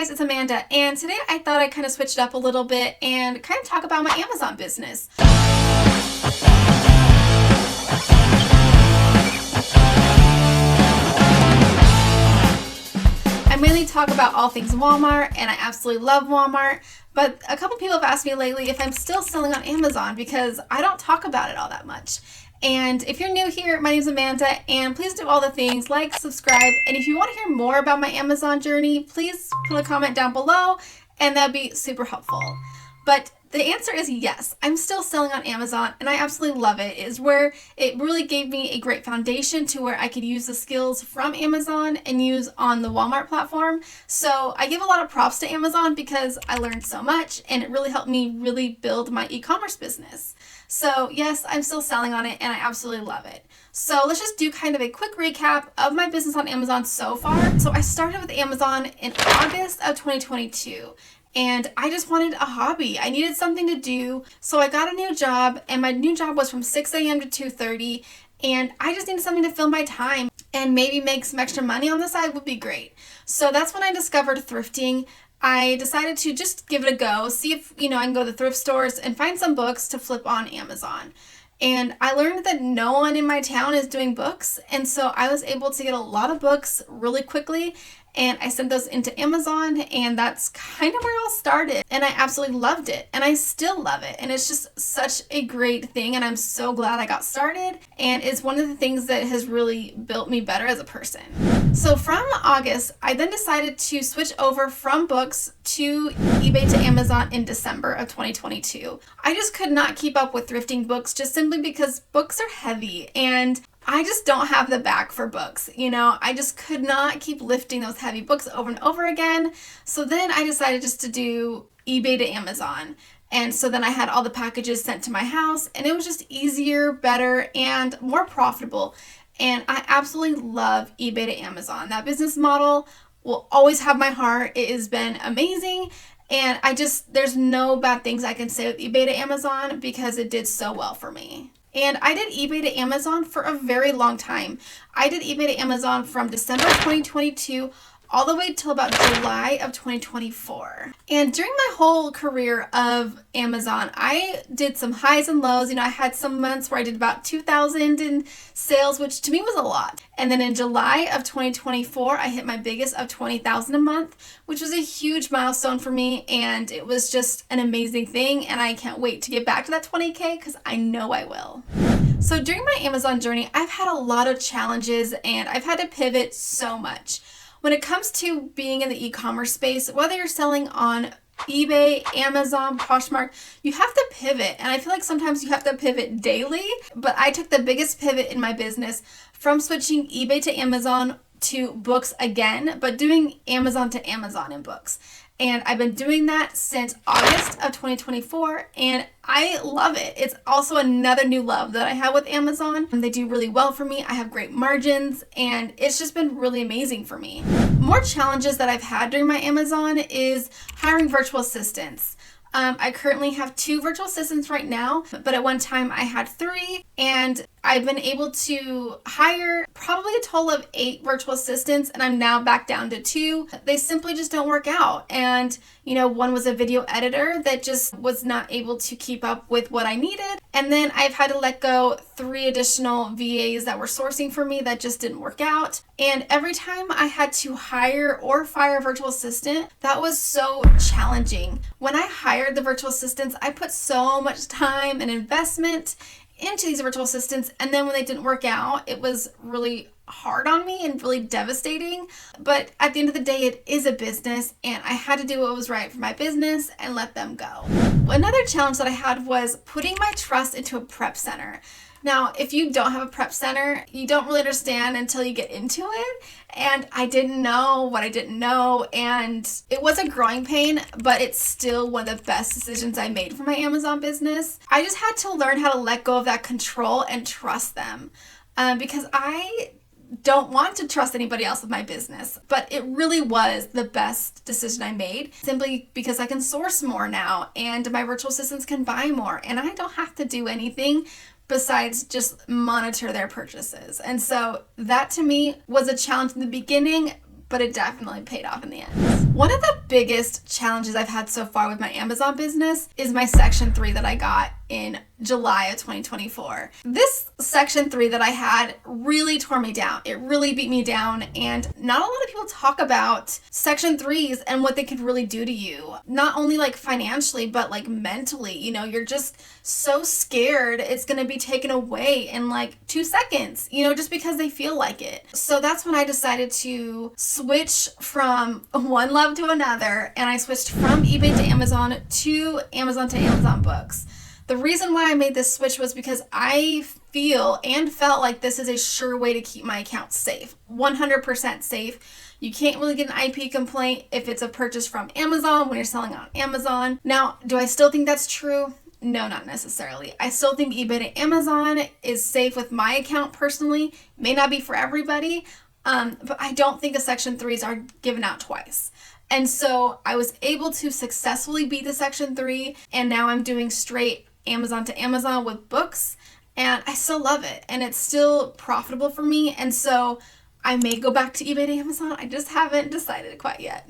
guys, it's Amanda, and today I thought I'd kind of switch it up a little bit and kind of talk about my Amazon business. I mainly talk about all things Walmart, and I absolutely love Walmart, but a couple people have asked me lately if I'm still selling on Amazon because I don't talk about it all that much. And if you're new here, my name is Amanda, and please do all the things like, subscribe, and if you want to hear more about my Amazon journey, please put a comment down below, and that'd be super helpful. But the answer is yes, I'm still selling on Amazon, and I absolutely love it. It is where it really gave me a great foundation to where I could use the skills from Amazon and use on the Walmart platform. So I give a lot of props to Amazon because I learned so much, and it really helped me really build my e-commerce business. So yes, I'm still selling on it, and I absolutely love it. So let's just do kind of a quick recap of my business on Amazon so far. So I started with Amazon in August of 2022. And I just wanted a hobby. I needed something to do. So I got a new job, and my new job was from 6 a.m. to 2:30. And I just needed something to fill my time and maybe make some extra money on the side would be great. So that's when I discovered thrifting. I decided to just give it a go, see if, I can go to the thrift stores and find some books to flip on Amazon. And I learned that no one in my town is doing books. And so I was able to get a lot of books really quickly. And I sent those into Amazon, and that's kind of where it all started. And I absolutely loved it, and I still love it. And it's just such a great thing, and I'm so glad I got started. And it's one of the things that has really built me better as a person. So from August, I then decided to switch over from books to eBay to Amazon in December of 2022. I just could not keep up with thrifting books just simply because books are heavy, and I just don't have the back for books. I just could not keep lifting those heavy books over and over again. So then I decided just to do eBay to Amazon. And so then I had all the packages sent to my house, and it was just easier, better, and more profitable. And I absolutely love eBay to Amazon. That business model will always have my heart. It has been amazing. And there's no bad things I can say with eBay to Amazon because it did so well for me. And I did eBay to Amazon for a very long time. I did eBay to Amazon from December 2022 all the way till about July of 2024. And during my whole career of Amazon, I did some highs and lows. I had some months where I did about 2,000 in sales, which to me was a lot. And then in July of 2024, I hit my biggest of 20,000 a month, which was a huge milestone for me. And it was just an amazing thing. And I can't wait to get back to that 20K because I know I will. So during my Amazon journey, I've had a lot of challenges, and I've had to pivot so much. When it comes to being in the e-commerce space, whether you're selling on eBay, Amazon, Poshmark, you have to pivot. And I feel like sometimes you have to pivot daily, but I took the biggest pivot in my business from switching eBay to Amazon to books again, but doing Amazon to Amazon in books. And I've been doing that since August of 2024, and I love it. It's also another new love that I have with Amazon. They do really well for me. I have great margins, and it's just been really amazing for me. More challenges that I've had during my Amazon is hiring virtual assistants. I currently have 2 virtual assistants right now, but at one time I had 3, and I've been able to hire probably a total of 8 virtual assistants, and I'm now back down to 2. They simply just don't work out. And, one was a video editor that just was not able to keep up with what I needed. And then I've had to let go 3 additional VAs that were sourcing for me that just didn't work out. And every time I had to hire or fire a virtual assistant, that was so challenging. When I hired the virtual assistants, I put so much time and investment into these virtual assistants, and then when they didn't work out, it was really hard on me and really devastating. But at the end of the day, it is a business, and I had to do what was right for my business and let them go. Another challenge that I had was putting my trust into a prep center. Now, if you don't have a prep center, you don't really understand until you get into it. And I didn't know what I didn't know. And it was a growing pain, but it's still one of the best decisions I made for my Amazon business. I just had to learn how to let go of that control and trust them. Because I don't want to trust anybody else with my business, but it really was the best decision I made simply because I can source more now, and my virtual assistants can buy more, and I don't have to do anything besides just monitor their purchases. And so that to me was a challenge in the beginning, but it definitely paid off in the end. One of the biggest challenges I've had so far with my Amazon business is my Section 3 that I got in July of 2024. This Section 3 that I had really tore me down. It really beat me down, and not a lot of people talk about Section 3s and what they could really do to you. Not only like financially, but like mentally. You know, you're just so scared it's going to be taken away in like 2 seconds, you know, just because they feel like it. So that's when I decided to switch from one love to another, and I switched from eBay to Amazon books. The reason why I made this switch was because I feel and felt like this is a sure way to keep my account safe, 100% safe. You can't really get an IP complaint if it's a purchase from Amazon when you're selling on Amazon. Now, do I still think that's true? No, not necessarily. I still think eBay to Amazon is safe with my account personally. May not be for everybody, but I don't think the Section 3s are given out twice. And so I was able to successfully beat the Section 3, and now I'm doing straight Amazon to Amazon with books, and I still love it, and it's still profitable for me, and so I may go back to eBay to Amazon. I just haven't decided quite yet.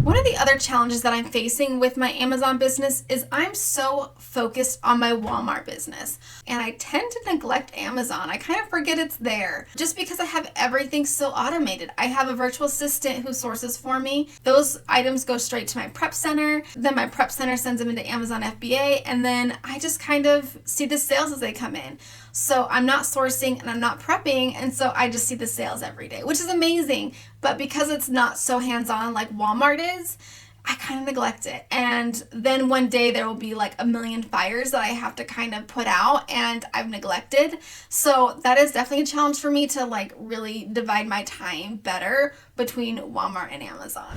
One of the other challenges that I'm facing with my Amazon business is I'm so focused on my Walmart business, and I tend to neglect Amazon. I kind of forget it's there just because I have everything so automated. I have a virtual assistant who sources for me. Those items go straight to my prep center. Then my prep center sends them into Amazon FBA, and then I just kind of see the sales as they come in. So I'm not sourcing and I'm not prepping, and so I just see the sales every day, which is amazing. But because it's not so hands-on like Walmart is, I kind of neglect it. And then one day there will be like a million fires that I have to kind of put out, and I've neglected. So that is definitely a challenge for me to like really divide my time better between Walmart and Amazon.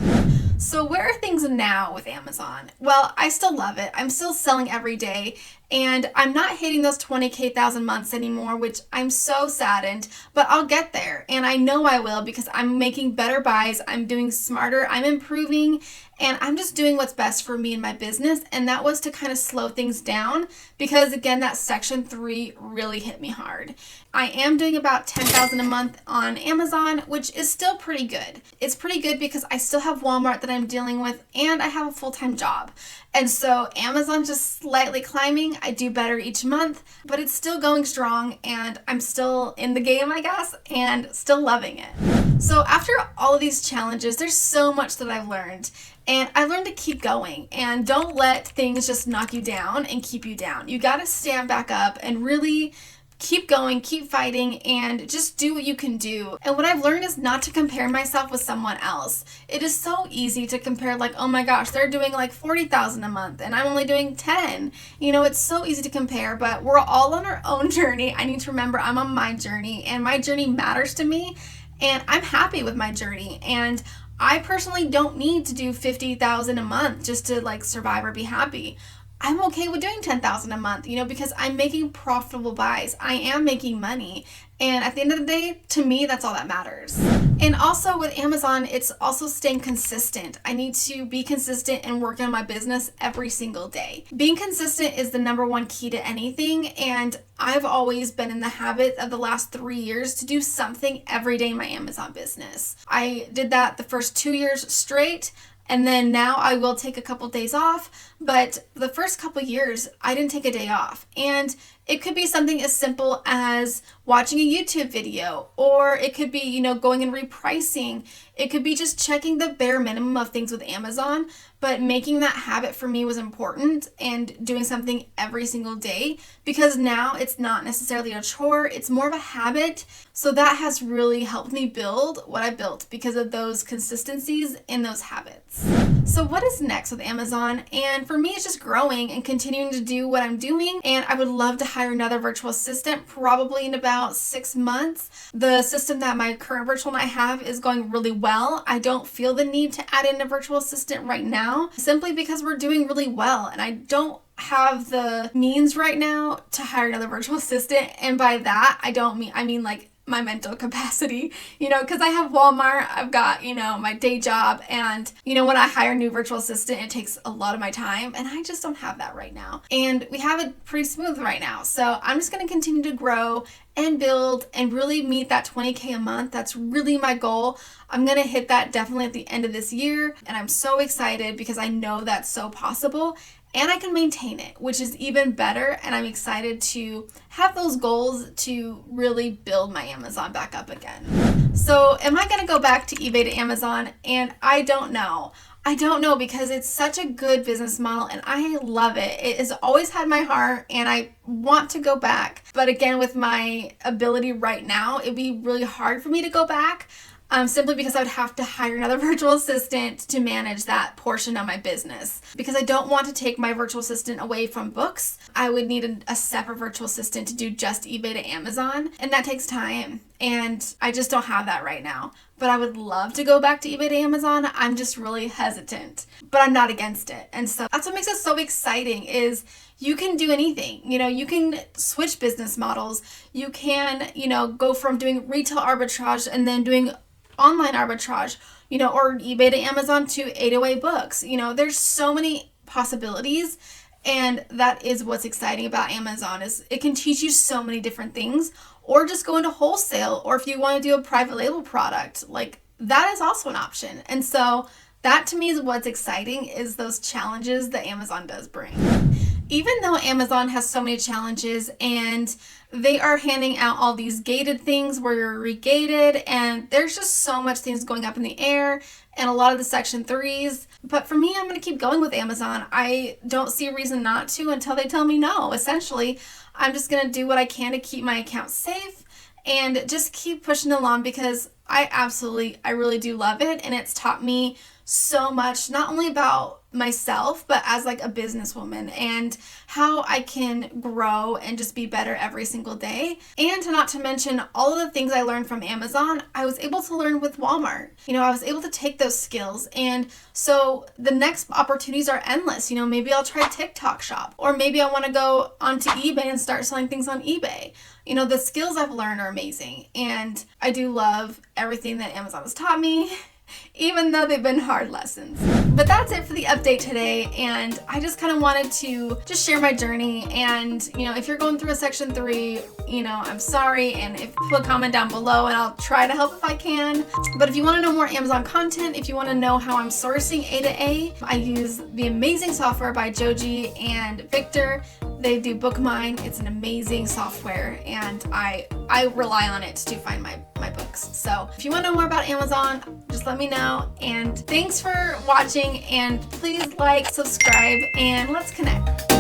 So where are things now with Amazon? Well, I still love it. I'm still selling every day, and I'm not hitting those 20,000 months anymore, which I'm so saddened, but I'll get there. And I know I will because I'm making better buys. I'm doing smarter. I'm improving, and I'm just doing what's best for me and my business. And that was to kind of slow things down because again, that Section 3 really hit me hard. I am doing about 10,000 a month on Amazon, which is still pretty good. It's pretty good because I still have Walmart that I'm dealing with, and I have a full-time job. And so Amazon's just slightly climbing. I do better each month, but it's still going strong, and I'm still in the game, I guess, and still loving it. So after all of these challenges, there's so much that I've learned. And I learned to keep going, and don't let things just knock you down and keep you down. You got to stand back up and really keep going, keep fighting, and just do what you can do. And what I've learned is not to compare myself with someone else. It is so easy to compare, like, oh my gosh, they're doing like 40,000 a month and I'm only doing 10. You know, it's so easy to compare, but we're all on our own journey. I need to remember I'm on my journey, and my journey matters to me, and I'm happy with my journey. And I personally don't need to do 50,000 a month just to like survive or be happy. I'm okay with doing 10,000 a month, you know, because I'm making profitable buys. I am making money. And at the end of the day, to me, that's all that matters. And also with Amazon, it's also staying consistent. I need to be consistent and work on my business every single day. Being consistent is the number one key to anything. And I've always been in the habit of the last 3 years to do something every day in my Amazon business. I did that the first 2 years straight. And then now I will take a couple days off, but the first couple years I didn't take a day off. And it could be something as simple as watching a YouTube video, or it could be, you know, going and repricing. It could be just checking the bare minimum of things with Amazon, but making that habit for me was important, and doing something every single day, because now it's not necessarily a chore, it's more of a habit. So that has really helped me build what I built because of those consistencies and those habits. So what is next with Amazon? And for me, it's just growing and continuing to do what I'm doing. And I would love to hire another virtual assistant probably in about 6 months. The system that my current virtual one I have is going really well. I don't feel the need to add in a virtual assistant right now, simply because we're doing really well. And I don't have the means right now to hire another virtual assistant. And by that, I mean like my mental capacity, because I have Walmart, I've got, my day job, and, when I hire a new virtual assistant, it takes a lot of my time, and I just don't have that right now. And we have it pretty smooth right now. So I'm just going to continue to grow and build and really meet that 20K a month. That's really my goal. I'm going to hit that definitely at the end of this year. And I'm so excited because I know that's so possible and I can maintain it, which is even better. And I'm excited to have those goals to really build my Amazon back up again. So am I going to go back to eBay to Amazon? And I don't know. Because it's such a good business model and I love it. It has always had my heart and I want to go back. But again, with my ability right now, it'd be really hard for me to go back. Simply because I would have to hire another virtual assistant to manage that portion of my business. Because I don't want to take my virtual assistant away from books. I would need a separate virtual assistant to do just eBay to Amazon. And that takes time. And I just don't have that right now. But I would love to go back to eBay to Amazon. I'm just really hesitant. But I'm not against it. And so that's what makes it so exciting is you can do anything. You can switch business models. You can, go from doing retail arbitrage and then doing online arbitrage, or eBay to Amazon to 808 books. There's so many possibilities, and that is what's exciting about Amazon is it can teach you so many different things, or just go into wholesale, or if you want to do a private label product, like that is also an option. And so that to me is what's exciting is those challenges that Amazon does bring. Even though Amazon has so many challenges and they are handing out all these gated things where you're regated and there's just so much things going up in the air and a lot of the Section 3s. But for me, I'm going to keep going with Amazon. I don't see a reason not to until they tell me no. Essentially, I'm just going to do what I can to keep my account safe and just keep pushing along because I really do love it. And it's taught me so much, not only about myself, but as like a businesswoman and how I can grow and just be better every single day. And not to mention all of the things I learned from Amazon, I was able to learn with Walmart. I was able to take those skills. And so the next opportunities are endless. Maybe I'll try TikTok shop, or maybe I want to go onto eBay and start selling things on eBay. The skills I've learned are amazing. And I do love everything that Amazon has taught me, even though they've been hard lessons. But that's it for the update today, and I just kind of wanted to just share my journey. And if you're going through a Section 3, I'm sorry, and if put a comment down below and I'll try to help if I can. But if you want to know more Amazon content, if you want to know how I'm sourcing A to A, I use the amazing software by Joji and Victor. They do BookMine. It's an amazing software, and I rely on it to find my books. So if you want to know more about Amazon, just let me know. And thanks for watching, and please like, subscribe, and let's connect.